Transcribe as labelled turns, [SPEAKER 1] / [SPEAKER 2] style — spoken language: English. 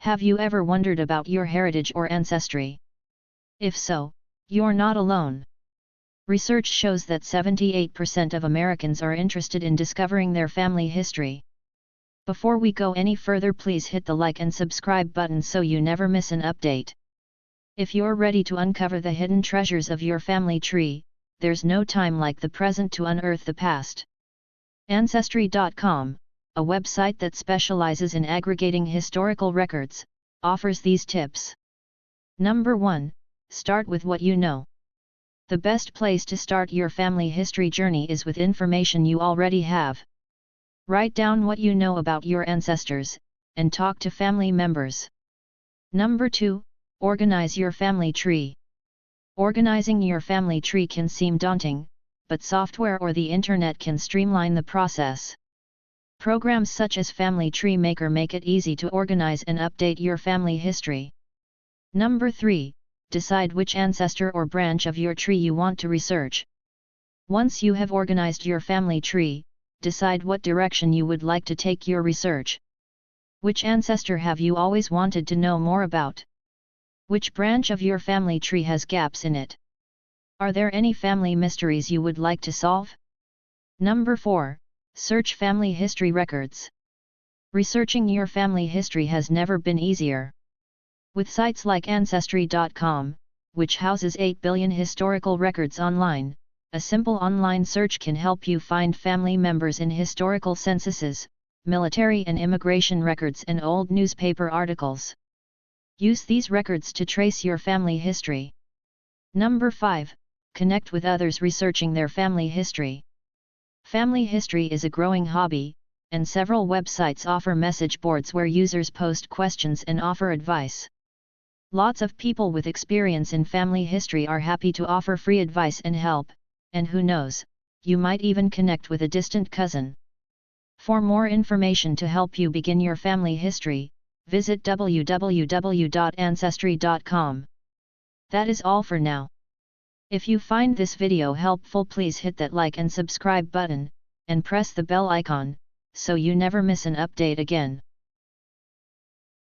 [SPEAKER 1] Have you ever wondered about your heritage or ancestry? If so, you're not alone. Research shows that 78% of Americans are interested in discovering their family history. Before we go any further, please hit the like and subscribe button so you never miss an update. If you're ready to uncover the hidden treasures of your family tree, there's no time like the present to unearth the past. Ancestry.com, a website that specializes in aggregating historical records, offers these tips. Number 1. Start with what you know. The best place to start your family history journey is with information you already have. Write down what you know about your ancestors, and talk to family members. Number 2. Organize your family tree. Organizing your family tree can seem daunting, but software or the internet can streamline the process. Programs such as Family Tree Maker make it easy to organize and update your family history. Number 3. Decide which ancestor or branch of your tree you want to research. Once you have organized your family tree, decide what direction you would like to take your research. Which ancestor have you always wanted to know more about? Which branch of your family tree has gaps in it? Are there any family mysteries you would like to solve? Number 4. Search family history records. Researching your family history has never been easier. With sites like Ancestry.com, which houses 8 billion historical records online, a simple online search can help you find family members in historical censuses, military and immigration records, and old newspaper articles. Use these records to trace your family history. Number 5. Connect with others researching their family history. Family history is a growing hobby, and several websites offer message boards where users post questions and offer advice. Lots of people with experience in family history are happy to offer free advice and help, and who knows, you might even connect with a distant cousin. For more information to help you begin your family history, visit www.ancestry.com. That is all for now. If you find this video helpful, please hit that like and subscribe button, and press the bell icon, so you never miss an update again.